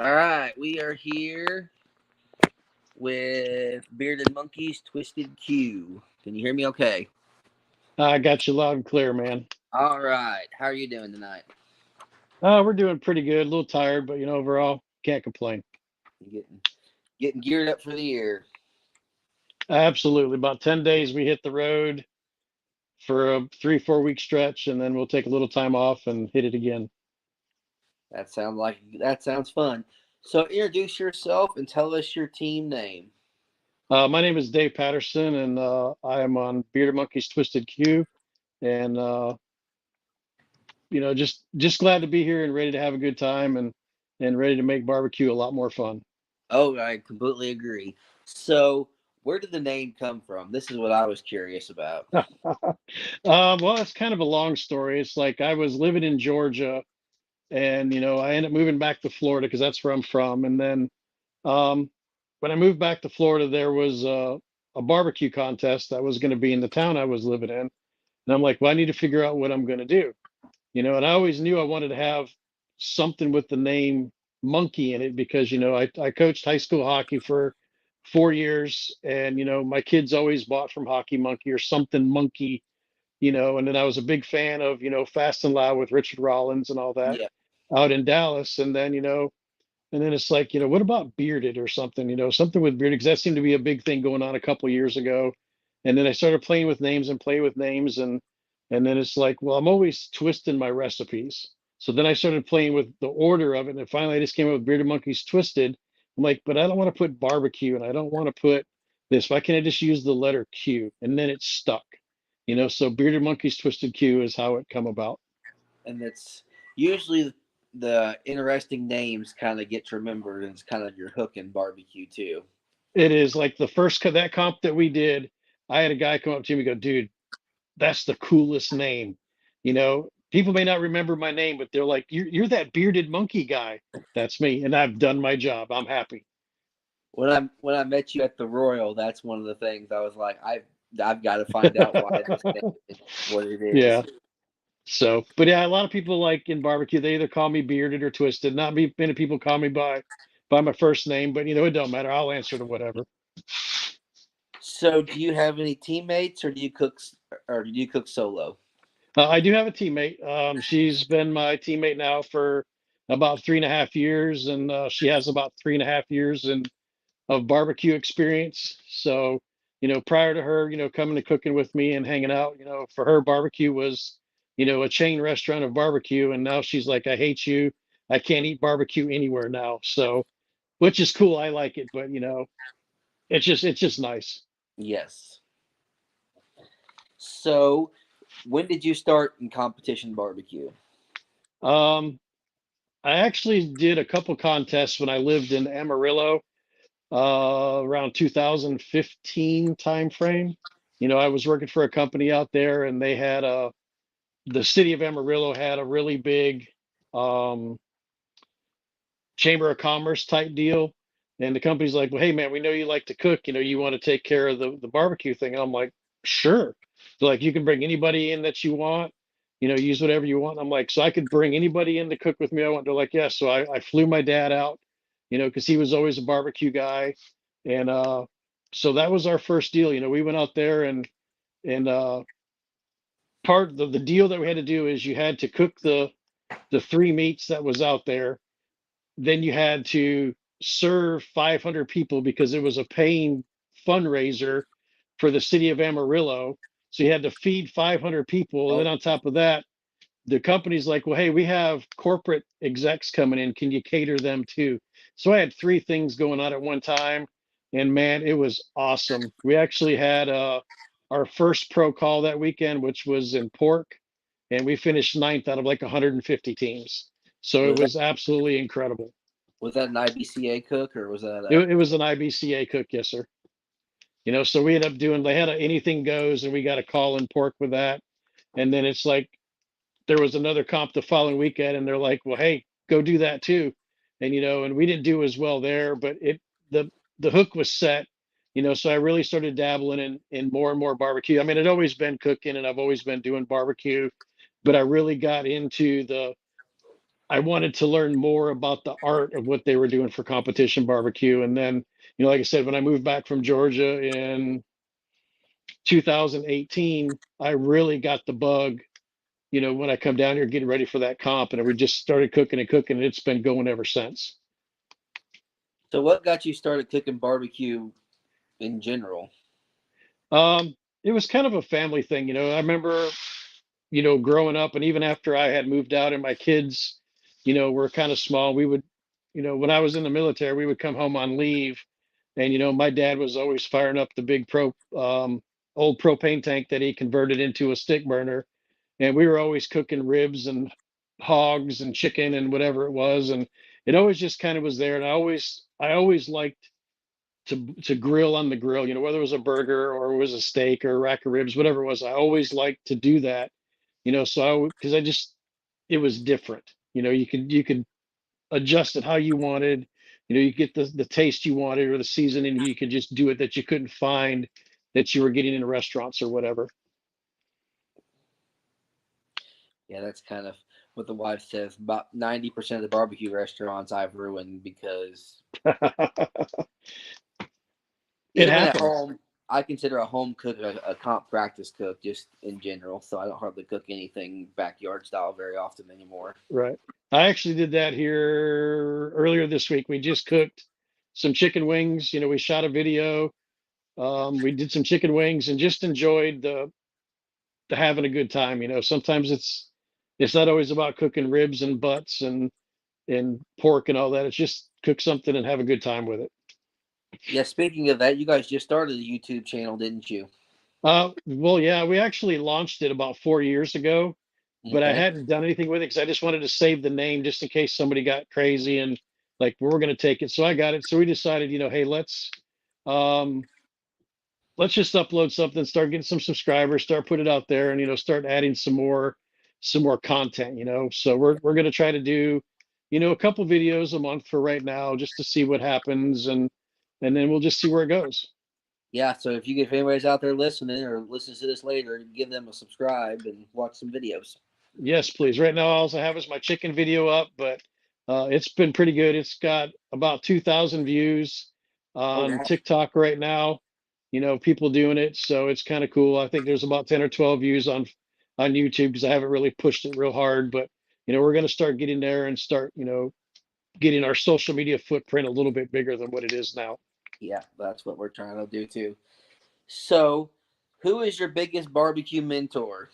All right, we are here with Bearded Monkeys Twistedq. Can you hear me okay? I got you loud and clear, man. All right, how are you doing tonight? We're doing pretty good. A little tired, but overall, can't complain. You getting geared up for the year. Absolutely. About 10 days, we hit the road for a 3, 4 week stretch, and then we'll take a little time off and hit it again. That sounds fun. So introduce yourself and tell us your team name. My name is Dave Patterson, and I am on Bearded Monkeys Twistedq, and just glad to be here and ready to have a good time and ready to make barbecue a lot more fun. Oh, I completely agree. So where did the name come from? This is what I was curious about. Well, it's kind of a long story. It's like I was living in Georgia, and I ended up moving back to Florida because that's where I'm from. And then um, when I moved back to Florida, there was a barbecue contest that was going to be in the town I was living in, and I'm like, well, I need to figure out what I'm going to do. And I always knew I wanted to have something with the name Monkey in it because I coached high school hockey for 4 years, and my kids always bought from Hockey Monkey or something Monkey. And then I was a big fan of, Fast and Loud with Richard Rollins and all that Yeah. out in Dallas. And then, and then it's like, what about Bearded or something, something with Bearded, because that seemed to be a big thing going on a couple of years ago. And then I started playing with names and play with names. And then it's like, well, I'm always twisting my recipes. So then I started playing with the order of it. And finally I just came up with Bearded Monkeys Twisted. I'm like, but I don't want to put barbecue and I don't want to put this. Why can't I just use the letter Q? And then it stuck. So Bearded Monkeys Twistedq is how it come about. And it's usually the interesting names kind of get remembered, and it's kind of your hook in barbecue too. It is like the first that comp that we did. I had a guy come up to me and go, dude, that's the coolest name. People may not remember my name, but they're like, you're that bearded monkey guy. That's me. And I've done my job. I'm happy. When I met you at the Royal, that's one of the things I was like, I've got to find out why this name is what it is. Yeah. So, but yeah, a lot of people like in barbecue, they either call me bearded or twisted. Not many people call me by my first name, but it don't matter. I'll answer to whatever. So, do you have any teammates, or do you cook solo? I do have a teammate. She's been my teammate now for about 3.5 years, and she has about 3.5 years of barbecue experience. So, prior to her, coming to cooking with me and hanging out, for her, barbecue was, a chain restaurant of barbecue. And now she's like, I hate you. I can't eat barbecue anywhere now. So, which is cool. I like it, but it's just nice. Yes. So, when did you start in competition barbecue? Um, I actually did a couple contests when I lived in Amarillo, around 2015 time frame. I was working for a company out there, and they had the city of Amarillo had a really big um, chamber of commerce type deal. And the company's like, well, hey man, we know you like to cook. You want to take care of the barbecue thing. And I'm like, sure. So like, you can bring anybody in that you want. Use whatever you want. I'm like, so I could bring anybody in to cook with me. I want. They're like, yes. So I flew my dad out, because he was always a barbecue guy, and so that was our first deal. We went out there, and part of the deal that we had to do is you had to cook the three meats that was out there. Then you had to serve 500 people because it was a paying fundraiser for the city of Amarillo. So you had to feed 500 people. And Oh, then on top of that, the company's like, well, hey, we have corporate execs coming in. Can you cater them too? So I had three things going on at one time. And man, it was awesome. We actually had our first pro call that weekend, which was in pork, and we finished ninth out of like 150 teams. So it was that was absolutely incredible. was that an IBCA cook, or was that It, a? it was an IBCA cook, yes, sir. So we ended up doing, they had a anything goes, and we got a call in pork with that. And then it's like, there was another comp the following weekend, and they're like, well, hey, go do that too. And we didn't do as well there, but the hook was set. So I really started dabbling in more and more barbecue. I mean, I'd always been cooking and I've always been doing barbecue, but I really got into I wanted to learn more about the art of what they were doing for competition barbecue. And then, like I said, when I moved back from Georgia in 2018, I really got the bug, when I come down here getting ready for that comp, and we just started cooking and cooking, and it's been going ever since. So what got you started cooking barbecue in general? It was kind of a family thing. I remember, growing up, and even after I had moved out and my kids, were kind of small, we would, when I was in the military, we would come home on leave, and my dad was always firing up the big old propane tank that he converted into a stick burner, and we were always cooking ribs and hogs and chicken and whatever it was, and it always just kind of was there. And I always liked to grill on the grill, whether it was a burger or it was a steak or a rack of ribs, whatever it was. I always liked to do that, so because I just, it was different. You could adjust it how you wanted. You get the taste you wanted or the seasoning. You could just do it that you couldn't find that you were getting in restaurants or whatever. Yeah, that's kind of what the wife says. About 90% of the barbecue restaurants I've ruined because It even at happens. home, I consider a home cook a comp practice cook just in general. So I don't hardly cook anything backyard style very often anymore. Right. I actually did that here earlier this week. We just cooked some chicken wings. We shot a video. We did some chicken wings and just enjoyed the having a good time. Sometimes it's not always about cooking ribs and butts and pork and all that. It's just cook something and have a good time with it. Yeah, speaking of that, you guys just started a YouTube channel, didn't you? Well, yeah, we actually launched it about 4 years ago, but I Okay. hadn't done anything with it because I just wanted to save the name just in case somebody got crazy and like we're going to take it. So I got it. So we decided, hey, um, let's just upload something, start getting some subscribers, start putting it out there, and start adding some more content. So we're going to try to do, a couple videos a month for right now, just to see what happens, and then we'll just see where it goes. Yeah, so if anybody's out there listening or listens to this later, give them a subscribe and watch some videos. Yes, please. Right now, all I have is my chicken video up, but it's been pretty good. It's got about 2,000 views Oh on wow. TikTok right now. People doing it, so it's kind of cool. I think there's about 10 or 12 views on YouTube because I haven't really pushed it real hard, but we're going to start getting there and start, getting our social media footprint a little bit bigger than what it is now. Yeah, that's what we're trying to do too. So, who is your biggest barbecue mentor?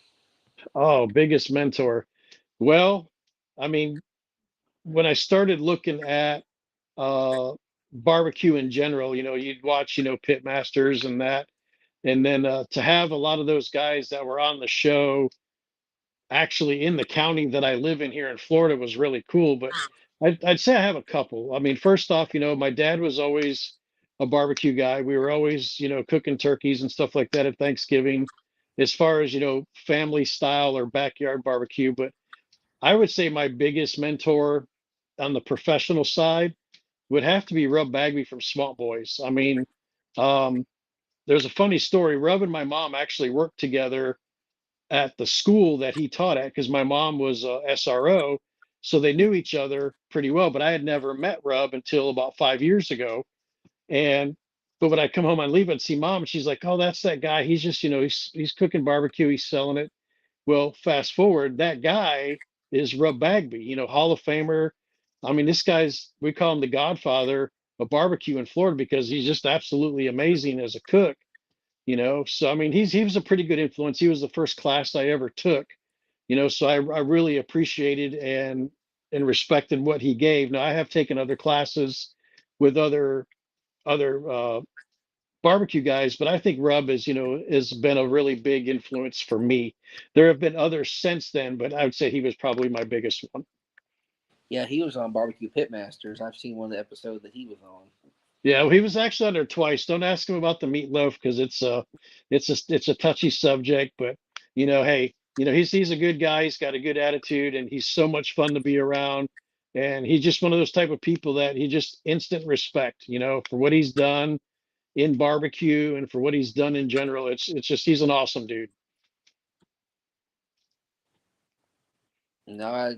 Oh, biggest mentor. Well, I mean, when I started looking at uh, barbecue in general. You'd watch, Pit Masters and that, and then to have a lot of those guys that were on the show actually in the county that I live in here in Florida was really cool. But I'd say I have a couple. I mean, first off, my dad was always a barbecue guy. We were always, cooking turkeys and stuff like that at Thanksgiving, as far as family style or backyard barbecue. But I would say my biggest mentor on the professional side would have to be Rub Bagby from Small Boys. I mean, um, there's a funny story. Rub and my mom actually worked together at the school that he taught at because my mom was a SRO, so they knew each other pretty well. But I had never met Rub until about 5 years ago. And but when I come home on leave and see mom, and she's like, "Oh, that's that guy. He's just, he's cooking barbecue. He's selling it." Well, fast forward, that guy is Rub Bagby, Hall of Famer. I mean, this guy's, we call him the godfather of barbecue in Florida because he's just absolutely amazing as a cook. So, I mean, he was a pretty good influence. He was the first class I ever took, so I really appreciated and respected what he gave. Now, I have taken other classes with other barbecue guys, but I think Rub is, has been a really big influence for me. There have been others since then, but I would say he was probably my biggest one. Yeah, he was on Barbecue Pitmasters. I've seen one of the episodes that he was on. Yeah, well, he was actually on there twice. Don't ask him about the meatloaf because it's a touchy subject. But hey, he's a good guy. He's got a good attitude, and he's so much fun to be around. And he's just one of those type of people that he just instant respect. For what he's done in barbecue and for what he's done in general. It's just he's an awesome dude. No, I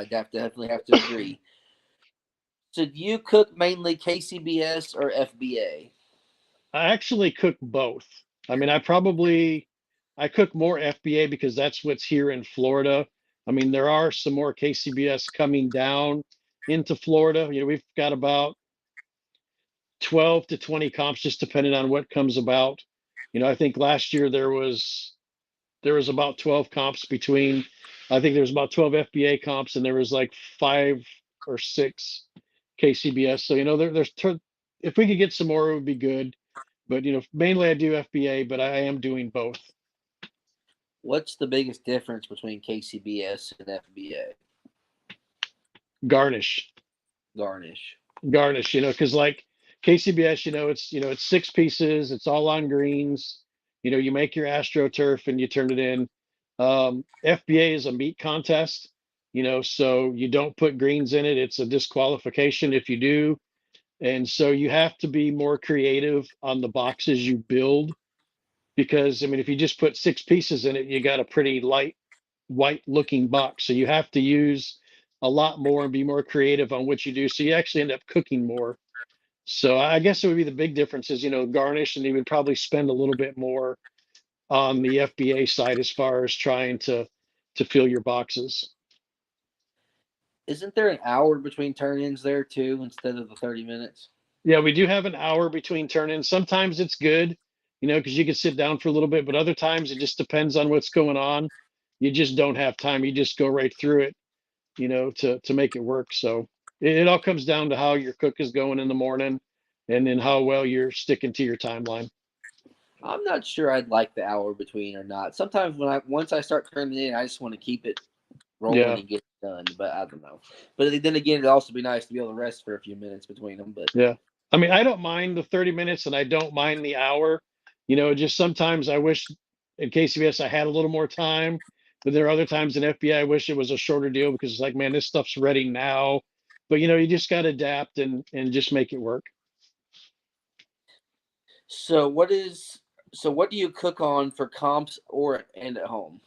definitely have to agree. So do you cook mainly KCBS or FBA? I actually cook both. I mean, I cook more FBA because that's what's here in Florida. I mean, there are some more KCBS coming down into Florida. You know, we've got about 12 to 20 comps, just depending on what comes about. You know, I think last year there was about 12 comps between, I think there was about 12 FBA comps and there was like 5 or 6 KCBS. So, you know, if we could get some more, it would be good. But, you know, mainly I do FBA, but I am doing both. What's the biggest difference between KCBS and FBA? Garnish, Garnish. garnish, you know, because like KCBS, it's 6 pieces, it's all on greens. You know, you make your AstroTurf and you turn it in. FBA is a meat contest, you know, so you don't put greens in it. It's a disqualification if you do. And so you have to be more creative on the boxes you build because, I mean, if you just put 6 pieces in it, you got a pretty light white looking box. So you have to use a lot more and be more creative on what you do. So you actually end up cooking more. So I guess it would be the big difference is, you know, garnish, and you would probably spend a little bit more on the FBA side as far as trying to fill your boxes. Isn't there an hour between turn-ins there too, instead of the 30 minutes? Yeah, we do have an hour between turn-ins. Sometimes it's good, you know, because you can sit down for a little bit, but other times it just depends on what's going on. You just don't have time. You just go right through it, you know, to make it work. So it all comes down to how your cook is going in the morning and then how well you're sticking to your timeline. I'm not sure I'd like the hour between or not. Sometimes once I start turning in, I just want to keep it rolling Yeah, and get it done. But I don't know. But then again, it'd also be nice to be able to rest for a few minutes between them. But yeah. I mean, I don't mind the 30 minutes and I don't mind the hour. You know, just sometimes I wish in KCBS I had a little more time, but there are other times in FBI I wish it was a shorter deal because it's like, man, this stuff's ready now. But you know, you just got to adapt and just make it work. so what do you cook on for comps or and at home?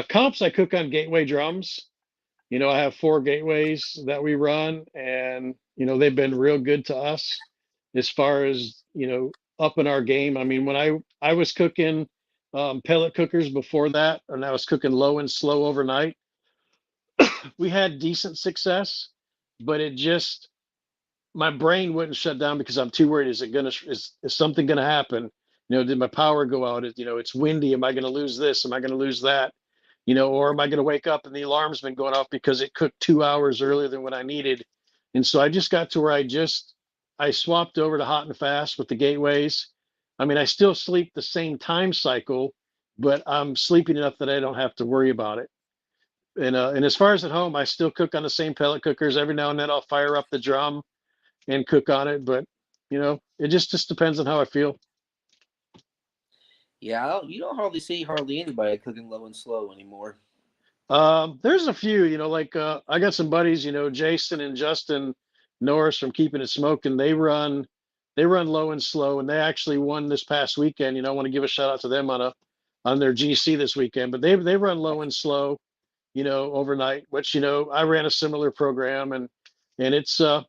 Comps I cook on gateway drums. You know, I have 4 gateways that we run, and you know they've been real good to us as far as upping our game. I mean, when I was cooking pellet cookers before that, and I was cooking low and slow overnight, we had decent success, but it just my brain wouldn't shut down because I'm too worried. Is something gonna happen? You know, did my power go out? It's windy. Am I gonna lose this? Am I gonna lose that? You know, or am I gonna wake up and the alarm's been going off because it cooked 2 hours earlier than what I needed? And so I just got to where I swapped over to hot and fast with the gateways. I mean, I still sleep the same time cycle, but I'm sleeping enough that I don't have to worry about it. And as far as at home, I still cook on the same pellet cookers. Every now and then I'll fire up the drum and cook on it. But it just depends on how I feel. Yeah, you don't hardly see hardly anybody cooking low and slow anymore. There's a few, like I got some buddies, Jason and Justin Norris from Keeping It Smoking. They run low and slow, and they actually won this past weekend. I want to give a shout out to them on their GC this weekend. But they run low and slow, overnight. Which I ran a similar program, and it's I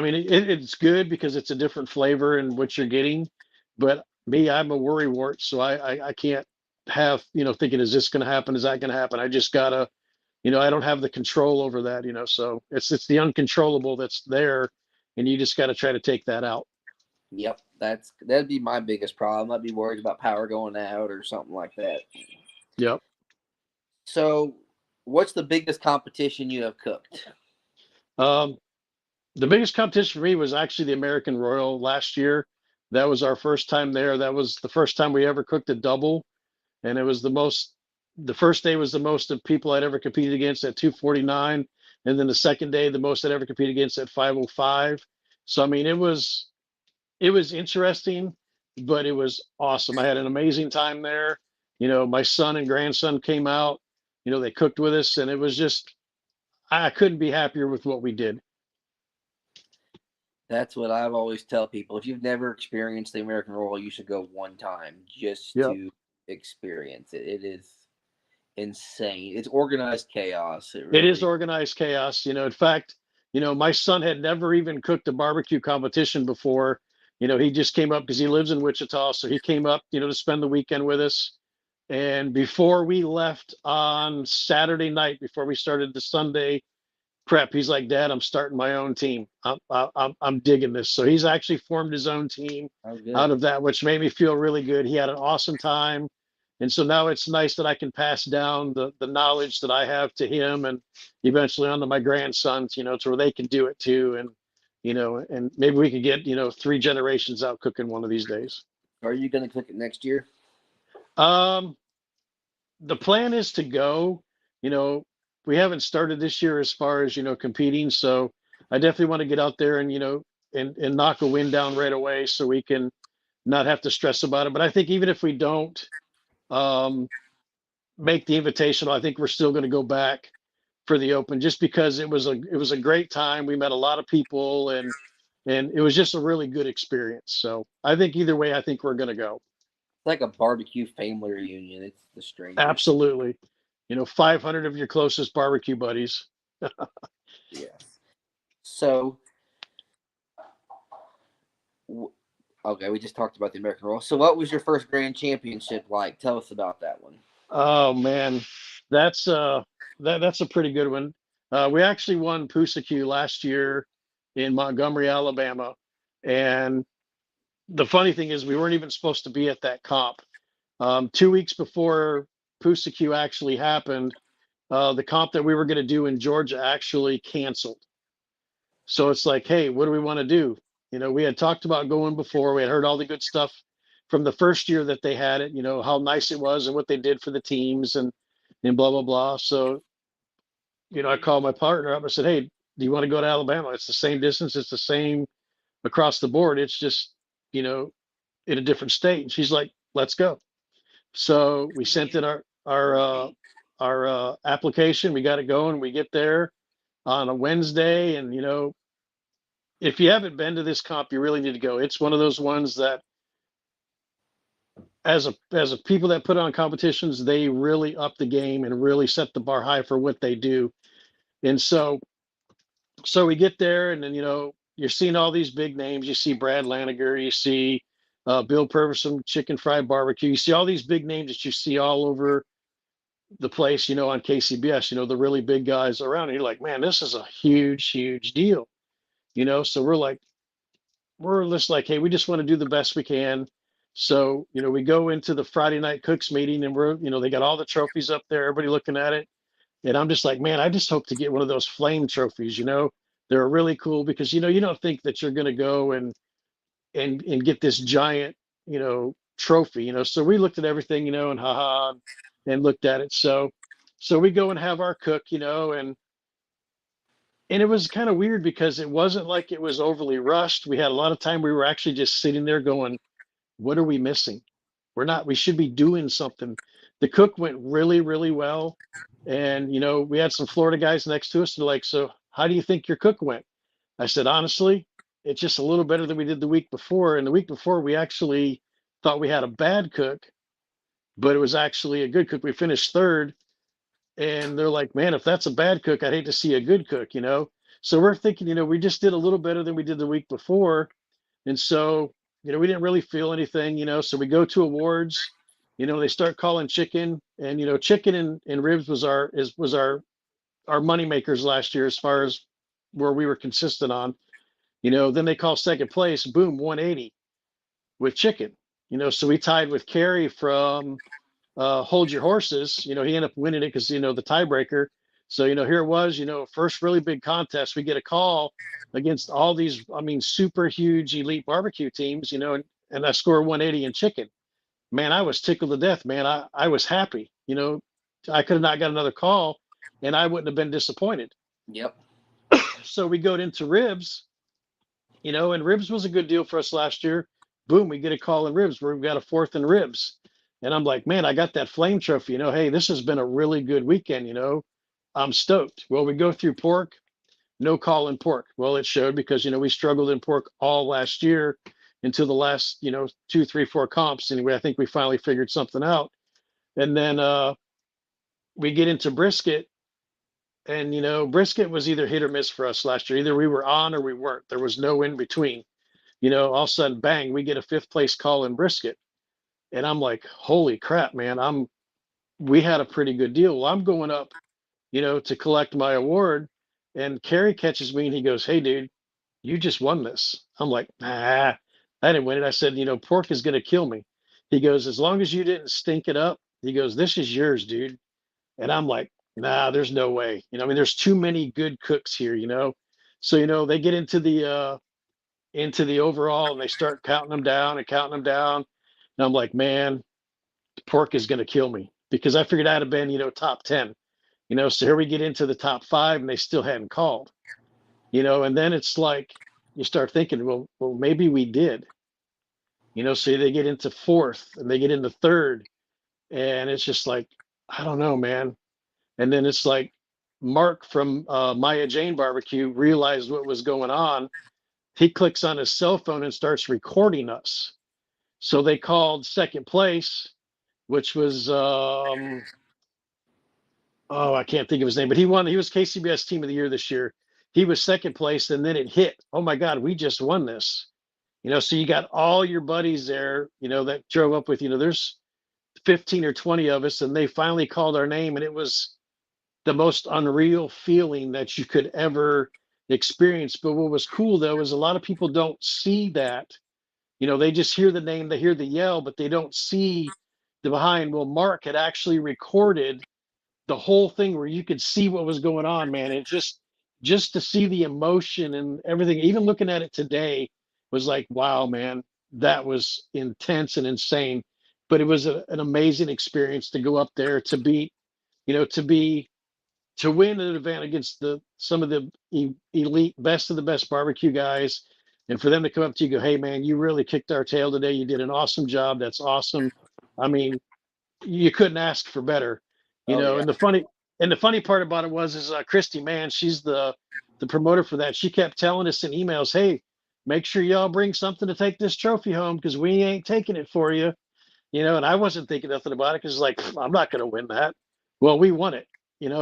mean, it's good because it's a different flavor and what you're getting. But me, I'm a worrywart, so I can't have thinking, is this going to happen? Is that going to happen? I just gotta, I don't have the control over that. So it's the uncontrollable that's there, and you just got to try to take that out. Yep, that'd be my biggest problem. I'd be worried about power going out or something like that. Yep. So, what's the biggest competition you have cooked? Um, the biggest competition for me was actually the American Royal last year. That was our first time there. That was the first time we ever cooked a double, and it was the first day was the most of people I'd ever competed against at 249, and then the second day the most I'd ever competed against at 505. So I mean it was interesting, but it was awesome. I had an amazing time there. My son and grandson came out, they cooked with us, and it was just I couldn't be happier with what we did. That's what I've always tell people. If you've never experienced the American Royal, you should go one time just Yep. to experience it. insane. It's organized chaos. It It is really. organized chaos. In fact, my son had never even cooked a barbecue competition before. He just came up because he lives in Wichita. So he came up, to spend the weekend with us. And before we left on Saturday night, before we started the Sunday prep, he's like, Dad, I'm starting my own team. I'm digging this. So he's actually formed his own team Oh, good. out of that, which made me feel really good. He had an awesome time. And so now it's nice that I can pass down the knowledge that I have to him and eventually on to my grandsons, to where they can do it too. And maybe we could get, 3 generations out cooking one of these days. Are you going to cook it next year? Um, the plan is to go. You know, we haven't started this year as far as competing, so I definitely want to get out there and and knock a win down right away so we can not have to stress about it. But I think even if we don't um, make the invitational, I think we're still going to go back for the Open just because it was a great time. We met a lot of people and it was just a really good experience. So I think either way, I think we're going to go. It's like a barbecue family reunion. It's the strangest. Absolutely. 500 of your closest barbecue buddies. Yes. So, okay, we just talked about the American Roll. So, what was your first grand championship like? Tell us about that one. Oh man, that's that's a pretty good one. We actually won Pusaqu last year in Montgomery, Alabama, and the funny thing is we weren't even supposed to be at that comp. 2 weeks before Pusaqu actually happened, the comp that we were going to do in Georgia actually canceled. So it's like, hey, what do we want to do? We had talked about going before. We had heard all the good stuff from the first year that they had it, how nice it was and what they did for the teams and blah, blah, blah. So, I called my partner up. I said, hey, do you want to go to Alabama? It's the same distance. It's the same across the board. It's just, you know, in a different state. And she's like, let's go. So we sent in our application. We got it going. We get there on a Wednesday, and if you haven't been to this comp, you really need to go. It's one of those ones that, as a people that put on competitions, they really up the game and really set the bar high for what they do. And so we get there, and then you're seeing all these big names. You see Brad Laniger, you see Bill Purvis from Chicken Fried Barbecue. You see all these big names that you see all over the place, on KCBS. The really big guys around. And you're like, man, this is a huge, huge deal. So we're just like, hey, we just want to do the best we can. So, we go into the Friday night cooks meeting, and they got all the trophies up there, everybody looking at it. And I'm just like, man, I just hope to get one of those flame trophies. They're really cool because, you don't think that you're going to go and get this giant, trophy, So we looked at everything, and haha, and looked at it. So we go and have our cook, and it was kind of weird because it wasn't like it was overly rushed. We had a lot of time. We were actually just sitting there going, what are we missing? We should be doing something. The cook went really, really well. And, we had some Florida guys next to us. They're like, so how do you think your cook went? I said, honestly, it's just a little better than we did the week before. And the week before, we actually thought we had a bad cook, but it was actually a good cook. We finished third. And they're like, man, if that's a bad cook, I'd hate to see a good cook. So we're thinking, we just did a little better than we did the week before. And so, we didn't really feel anything, so we go to awards, they start calling chicken, and, chicken and ribs was our money makers last year as far as where we were consistent on, then they call second place, boom, 180 with chicken, so we tied with Kerry from Hold Your Horses. He ended up winning it because, the tiebreaker. So, here it was, first really big contest. We get a call against all these, I mean, super huge elite barbecue teams, and I score 180 in chicken. Man, I was tickled to death, man. I was happy, I could have not got another call and I wouldn't have been disappointed. Yep. So we go into ribs, and ribs was a good deal for us last year. Boom, we get a call in ribs where we've got a fourth in ribs. And I'm like, man, I got that flame trophy. Hey, this has been a really good weekend. I'm stoked. Well, we go through pork, no call in pork. Well, it showed because, we struggled in pork all last year until the last, 2, 3, 4 comps. Anyway, I think we finally figured something out. And then we get into brisket, and brisket was either hit or miss for us last year. Either we were on or we weren't. There was no in between. All of a sudden, bang, we get a fifth place call in brisket, and I'm like, holy crap, man! We had a pretty good deal. Well, I'm going up, to collect my award, and Kerry catches me and he goes, "Hey, dude, you just won this." I'm like, "Nah, I didn't win it." I said, "Pork is going to kill me." He goes, "As long as you didn't stink it up," he goes, "this is yours, dude." And I'm like, "Nah, there's no way." I mean, there's too many good cooks here. So, they get into the overall and they start counting them down and counting them down. And I'm like, man, Pork is going to kill me, because I figured I'd have been, top 10. So here we get into the top 5 and they still hadn't called. And then it's like you start thinking, well, maybe we did. So they get into 4th and they get into 3rd, and it's just like, I don't know, man. And then it's like Mark from Maya Jane Barbecue realized what was going on. He clicks on his cell phone and starts recording us. So they called 2nd place, which was I can't think of his name, but he won. He was KCBS Team of the Year this year. He was 2nd place, and then it hit. Oh my God, we just won this. So you got all your buddies there, that drove up with, there's 15 or 20 of us, and they finally called our name, and it was the most unreal feeling that you could ever experience. But what was cool though is a lot of people don't see that. They just hear the name, they hear the yell, but they don't see the behind. Well, Mark had actually recorded the whole thing where you could see what was going on, man. It just to see the emotion and everything, even looking at it today, was like, wow, man, that was intense and insane. But it was an amazing experience to go up there, to beat, to be to win an event against some of the elite, best of the best barbecue guys, and for them to come up to you and go, "Hey, man, you really kicked our tail today. You did an awesome job. That's awesome." I mean, you couldn't ask for better. Oh yeah. And the funny part about it is Christy, man, she's the promoter for that. She kept telling us in emails, "Hey, make sure y'all bring something to take this trophy home, because we ain't taking it for you." And I wasn't thinking nothing about it, because like, I'm not going to win that. Well, we won it.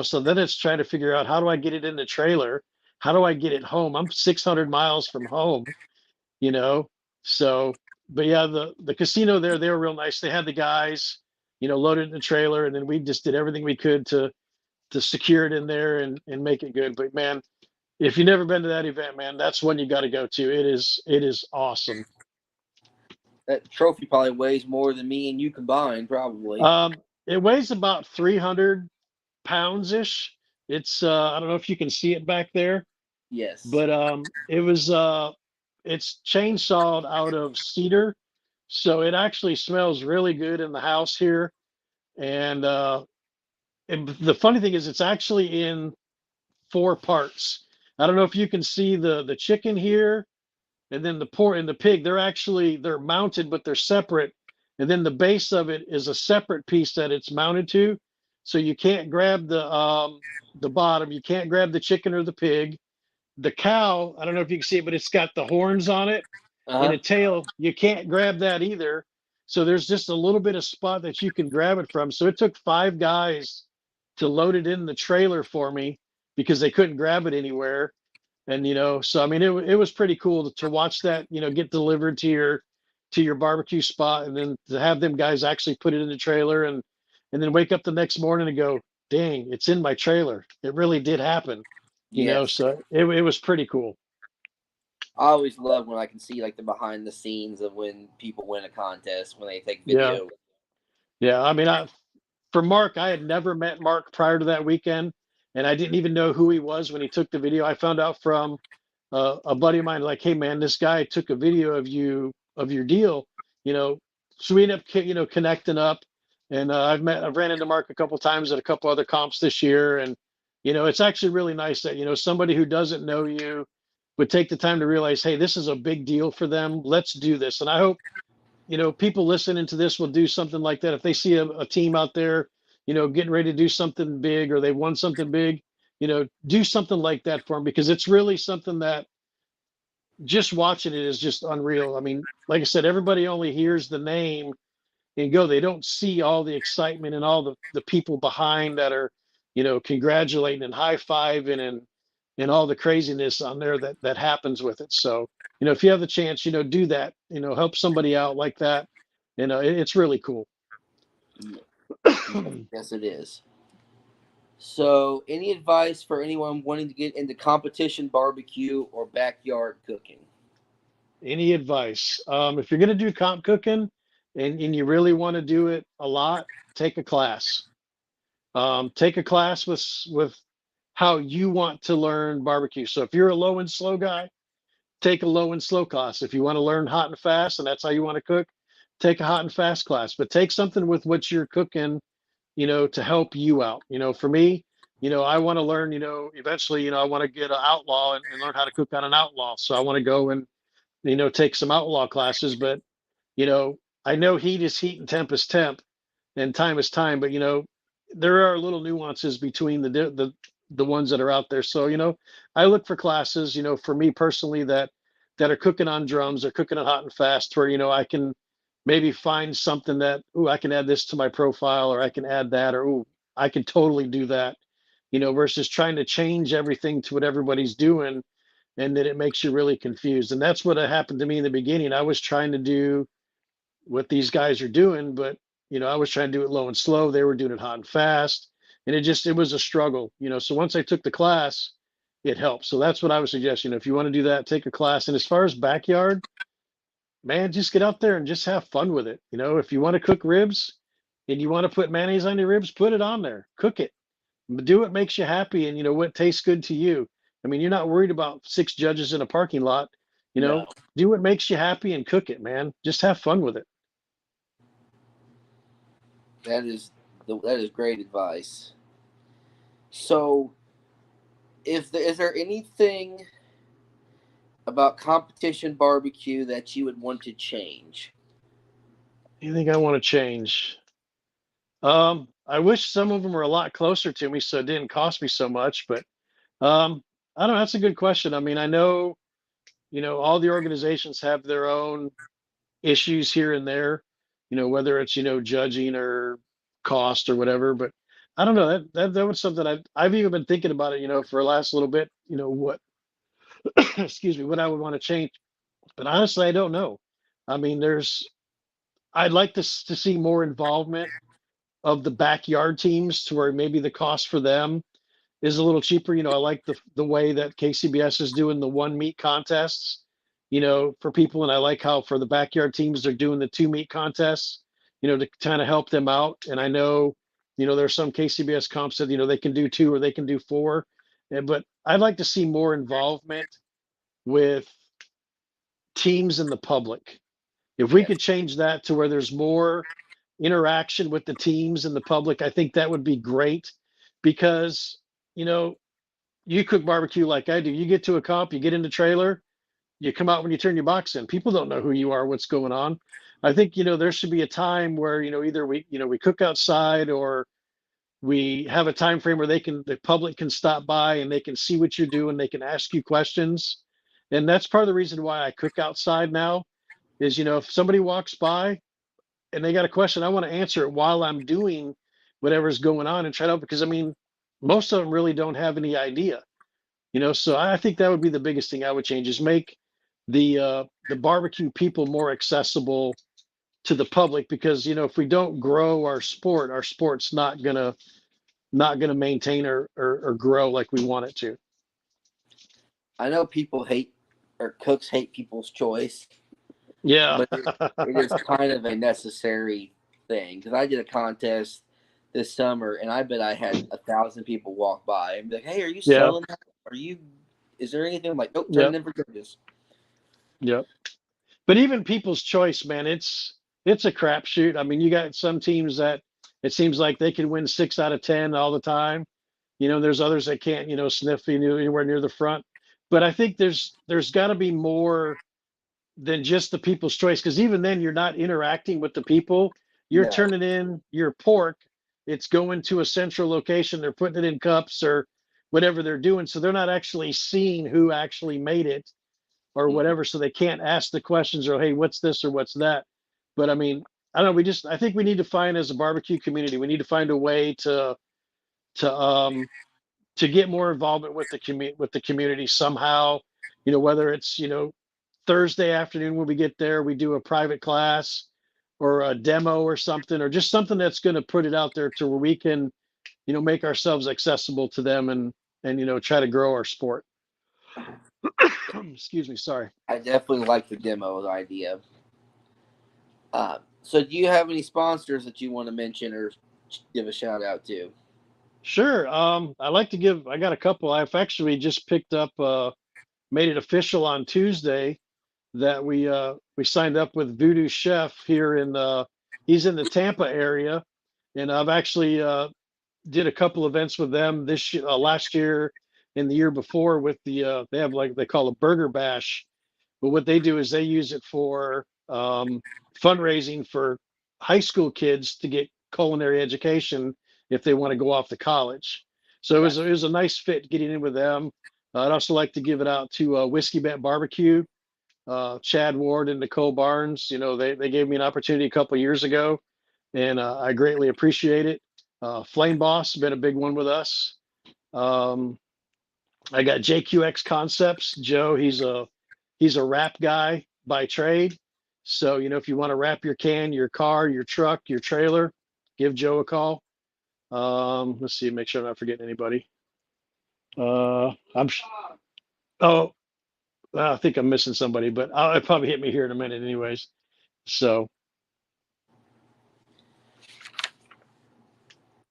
So then it's trying to figure out, how do I get it in the trailer? How do I get it home? I'm 600 miles from home, you know. So, but yeah, the casino there, they were real nice. They had the guys, loaded in the trailer, and then we just did everything we could to secure it in there and make it good. But man, if you've never been to that event, man, that's one you got to go to. It is awesome. That trophy probably weighs more than me and you combined, probably. It weighs about 300 pounds ish. It's I don't know if you can see it back there, Yes. but it's chainsawed out of cedar, so it actually smells really good in the house here. And the funny thing is, it's actually in 4 parts. I don't know if you can see the chicken here, and then the pork and the pig. They're mounted, but they're separate. And then the base of it is a separate piece that it's mounted to. So you can't grab the bottom. You can't grab the chicken or the pig. The cow, I don't know if you can see it, but it's got the horns on it and Uh a tail. You can't grab that either. So there's just a little bit of spot that you can grab it from. So it took 5 guys to load it in the trailer for me, because they couldn't grab it anywhere. And so I mean, it was pretty cool to watch that, get delivered to your barbecue spot, and then to have them guys actually put it in the trailer, and then wake up the next morning and go, dang, it's in my trailer. It really did happen. Yes. So it was pretty cool. I always love when I can see like the behind the scenes of when people win a contest, when they take Yeah. video. Yeah. I mean, for Mark, I had never met Mark prior to that weekend, and I didn't even know who he was when he took the video. I found out from a buddy of mine, like, "Hey, man, this guy took a video of your deal." So we ended up, connecting up, and I've ran into Mark a couple times at a couple other comps this year, and it's actually really nice that somebody who doesn't know you would take the time to realize, hey, this is a big deal for them. Let's do this. And I hope people listening to this will do something like that. If they see a team out there, getting ready to do something big, or they won something big, do something like that for them, because it's really something that just watching it is just unreal. I mean, like I said, everybody only hears the name, and go. They don't see all the excitement and all the people behind that are, congratulating and high-fiving and all the craziness on there that happens with it. So, if you have the chance, do that, help somebody out like that. It's really cool. Yes, it is. So, any advice for anyone wanting to get into competition barbecue or backyard cooking? Any advice? If you're going to do comp cooking and you really want to do it a lot, take a class. Take a class with how you want to learn barbecue. So if you're a low and slow guy, take a low and slow class. If you want to learn hot and fast and that's how you want to cook, take a hot and fast class. But take something with what you're cooking, to help you out. For me, I want to learn, eventually, I want to get an outlaw and learn how to cook on an outlaw. So I want to go and, take some outlaw classes. But, I know heat is heat and temp is temp and time is time. But, there are little nuances between the ones that are out there. So, I look for classes, for me personally that are cooking on drums or cooking on hot and fast where, I can maybe find something that, ooh, I can add this to my profile or I can add that or, ooh, I can totally do that, versus trying to change everything to what everybody's doing and then it makes you really confused. And that's what happened to me in the beginning. I was trying to do what these guys are doing, but I was trying to do it low and slow. They were doing it hot and fast. And it was a struggle, So once I took the class, it helped. So that's what I would suggest. If you want to do that, take a class. And as far as backyard, man, just get out there and just have fun with it. If you want to cook ribs and you want to put mayonnaise on your ribs, put it on there, cook it, do what makes you happy and what tastes good to you. I mean, you're not worried about six judges in a parking lot, No, do what makes you happy and cook it, man. Just have fun with it. that is great advice. So, is there anything about competition barbecue that you would want to change? Anything I want to change? I wish some of them were a lot closer to me so it didn't cost me so much, but I don't know. That's a good question. I mean, I know, all the organizations have their own issues here and there, whether it's, judging or cost or whatever. But I don't know. That was something I've even been thinking about it, for the last little bit, what, excuse me, what I would want to change. But honestly, I don't know. I mean, I'd like to see more involvement of the backyard teams to where maybe the cost for them is a little cheaper. I like the way that KCBS is doing the one meat contests, for people. And I like how for the backyard teams, they're doing the two meat contests, to kind of help them out. And I know, there's some KCBS comps that, they can do two or they can do four. But I'd like to see more involvement with teams and the public. If we Yes. could change that to where there's more interaction with the teams and the public, I think that would be great because, you cook barbecue like I do. You get to a comp, you get in the trailer, you come out when you turn your box in. People don't know who you are, what's going on. I think, there should be a time where, either we cook outside or we have a time frame where the public can stop by and they can see what you're doing. They can ask you questions. And that's part of the reason why I cook outside now is, if somebody walks by and they got a question, I want to answer it while I'm doing whatever's going on and try to, because I mean, most of them really don't have any idea, so I think that would be the biggest thing I would change is make the barbecue people more accessible to the public because, if we don't grow our sport's not gonna maintain or grow like we want it to. I know people hate or cooks hate people's choice, Yeah. but it is kind of a necessary thing because I did a contest this summer and I bet I had 1,000 people walk by and be like, "Hey, are you Yeah. selling that? Are you? Is there anything?" I'm like, "Nope, turn Yep. it in for judges." Yep. But even people's choice, man, it's a crapshoot. I mean, you got some teams that it seems like they can win 6 out of 10 all the time. There's others that can't, sniff anywhere near the front. But I think there's got to be more than just the people's choice because even then you're not interacting with the people. You're No. turning in your pork. It's going to a central location. They're putting it in cups or whatever they're doing. So they're not actually seeing who actually made it or Mm-mm. whatever. So they can't ask the questions or, hey, what's this or what's that? But I mean, I don't know. I think we need to find, as a barbecue community, we need to find a way to to get more involvement with with the community somehow. Whether it's Thursday afternoon when we get there, we do a private class or a demo or something, or just something that's going to put it out there to where we can make ourselves accessible to them, and try to grow our sport. Excuse me, sorry. I definitely like the demo idea. So do you have any sponsors that you want to mention or give a shout out to? Sure. I got a couple. I've actually just picked up, made it official on Tuesday that we signed up with Voodoo Chef here he's in the Tampa area, and I've actually did a couple events with them this year, last year and the year before with they have, like, they call a burger bash, but what they do is they use it for fundraising for high school kids to get culinary education if they want to go off to college. So it was a nice fit getting in with them. I'd also like to give it out to Whiskey Bet Barbecue, Chad Ward and Nicole Barnes. They gave me an opportunity a couple years ago, and I greatly appreciate it. Flame Boss been a big one with us. Um, I got JQX Concepts. Joe, he's a wrap guy by trade. So, if you want to wrap your can, your car, your truck, your trailer, give Joe a call. Let's see, make sure I'm not forgetting anybody. I'm, oh, I think I'm missing somebody, but it'll probably hit me here in a minute anyways. So,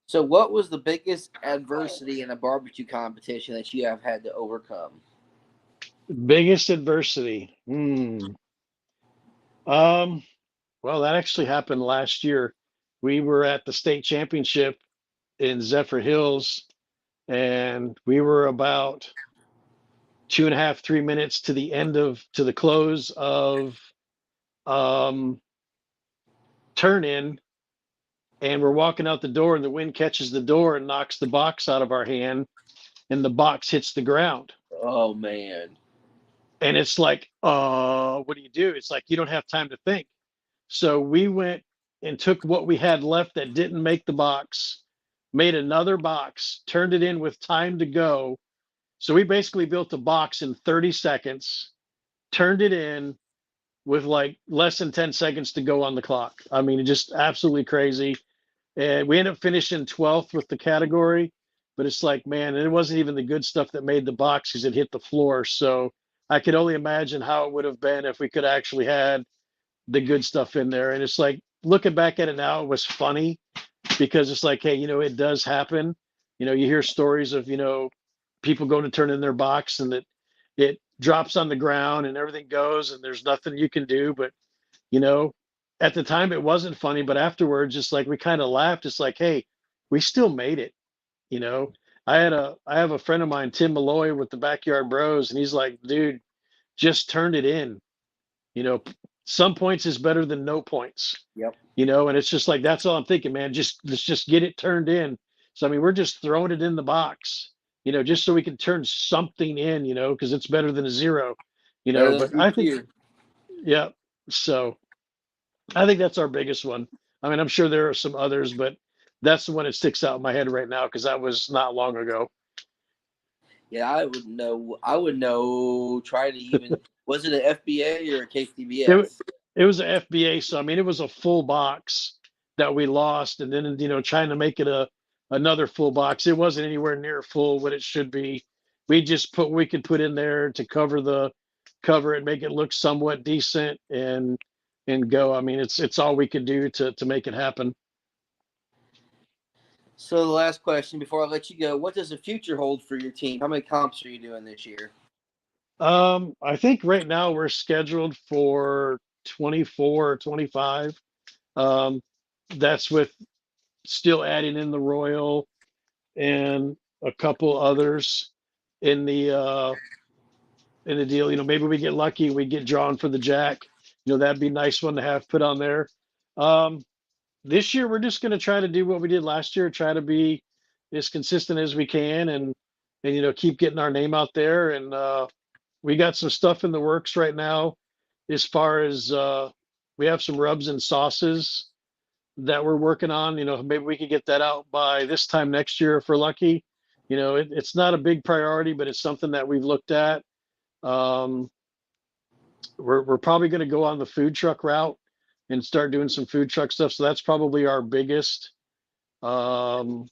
So what was the biggest adversity in a barbecue competition that you have had to overcome? biggest adversity. Well, that actually happened last year. We were at the state championship in Zephyr Hills, and we were about 2.5, 3 minutes to the close of turn in, and we're walking out the door, and the wind catches the door and knocks the box out of our hand, and the box hits the ground. Oh man. And it's like, what do you do? It's like you don't have time to think. So we went and took what we had left that didn't make the box, made another box, turned it in with time to go. So we basically built a box in 30 seconds, turned it in with like less than 10 seconds to go on the clock. I mean, just absolutely crazy. And we ended up finishing 12th with the category, but it's like, man, it wasn't even the good stuff that made the box because it hit the floor. So I could only imagine how it would have been if we could actually had the good stuff in there. And it's like, looking back at it now, it was funny because it's like, hey, it does happen. You hear stories of, people going to turn in their box and that it drops on the ground and everything goes and there's nothing you can do. But, you know, at the time it wasn't funny, but afterwards, just like we kind of laughed. It's like, hey, we still made it. You know, I have a friend of mine, Tim Malloy with the Backyard Bros, and he's like, dude, just turned it in. You know, some points is better than no points. Yep. And it's just like, that's all I'm thinking, man. Let's just get it turned in. So I mean, we're just throwing it in the box, just so we can turn something in, because it's better than a zero, but I think, yeah. So I think that's our biggest one. I mean, I'm sure there are some others, but that's the one that sticks out in my head right now because that was not long ago. Yeah, I would know. Try to even was it an FBA or a KTBS? It was an FBA, so I mean, it was a full box that we lost, and then trying to make it another full box. It wasn't anywhere near full what it should be. We just we could put in there to cover it, make it look somewhat decent, and go. I mean, it's all we could do to make it happen. So the last question before I let you go, what does the future hold for your team? How many comps are you doing this year? I think right now we're scheduled for 24 or 25. That's with still adding in the Royal and a couple others in the deal. Maybe we get lucky, we get drawn for the Jack. That'd be a nice one to have put on there. This year we're just going to try to do what we did last year, try to be as consistent as we can, and keep getting our name out there. And we got some stuff in the works right now as far as we have some rubs and sauces that we're working on. Maybe we could get that out by this time next year if we're lucky. It's not a big priority, but it's something that we've looked at. Um, we're probably going to go on the food truck route and start doing some food truck stuff. So that's probably our biggest um,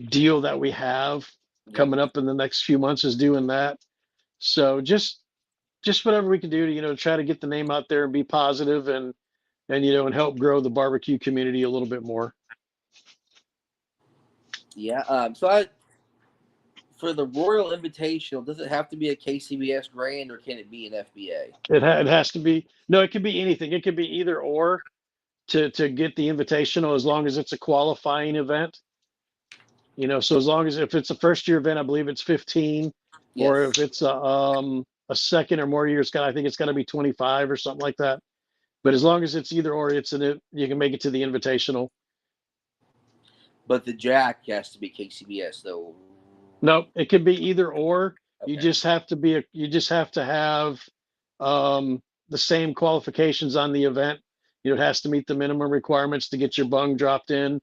deal that we have Yep. coming up in the next few months is doing that. So just whatever we can do to try to get the name out there and be positive and help grow the barbecue community a little bit more. Yeah. For the Royal Invitational, does it have to be a KCBS Grand or can it be an FBA? It has to be. No, it could be anything. It could be either or to get the invitational, as long as it's a qualifying event. So as long as if it's a first year event, I believe it's 15, or Yes. if it's a second or more years, I think it's got to be 25 or something like that. But as long as it's either or, you can make it to the invitational. But the Jack has to be KCBS though. No, it could be either or. Okay. You just have to have the same qualifications on the event. It has to meet the minimum requirements to get your bung dropped in,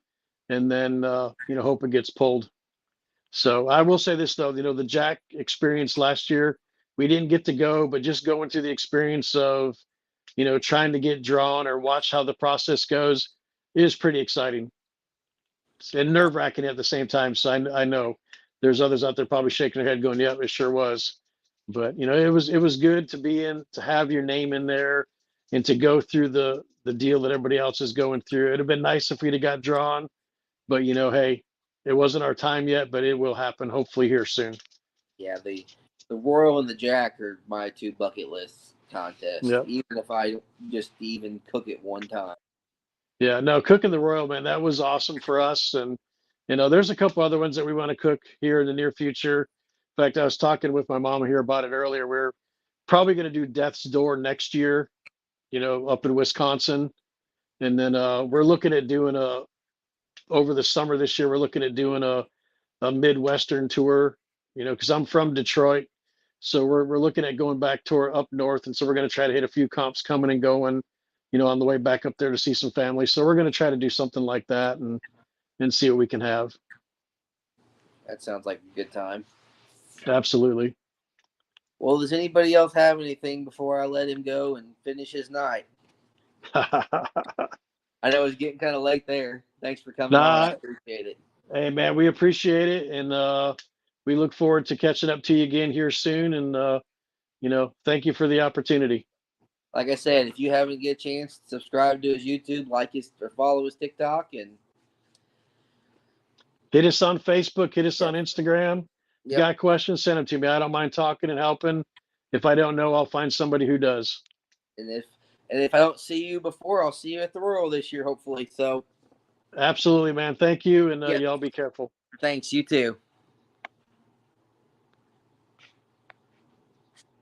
and then hope it gets pulled. So I will say this though, the Jack experience last year, we didn't get to go, but just going through the experience of trying to get drawn or watch how the process goes is pretty exciting and nerve-wracking at the same time. So I know there's others out there probably shaking their head going, yeah, it sure was. But it was good to be in, to have your name in there and to go through the deal that everybody else is going through. It'd have been nice if we'd have got drawn, but hey, it wasn't our time yet, but it will happen hopefully here soon. Yeah, the Royal and the Jack are my two bucket list contests. Yep. Even if I just even cook it one time. Yeah, no, cooking the Royal, man, that was awesome for us. And there's a couple other ones that we want to cook here in the near future. In fact, I was talking with my mom here about it earlier. We're probably going to do Death's Door next year, up in Wisconsin. And then we're looking at doing over the summer this year, we're looking at doing a Midwestern tour, because I'm from Detroit. So we're looking at going back tour up north. And so we're going to try to hit a few comps coming and going, on the way back up there to see some family. So we're going to try to do something like that and see what we can have. That sounds like a good time. Absolutely. Well, does anybody else have anything before I let him go and finish his night? I know it's getting kind of late there. Thanks for coming on. I appreciate it. Hey, man, we appreciate it. And we look forward to catching up to you again here soon. And, thank you for the opportunity. Like I said, if you haven't get a chance, subscribe to his YouTube, like his or follow his TikTok, and hit us on Facebook, hit us on Instagram. If you got questions, send them to me. I don't mind talking and helping. If I don't know, I'll find somebody who does. And if I don't see you before, I'll see you at the Royal this year, hopefully. So absolutely, man. Thank you, and y'all be careful. Thanks. You too.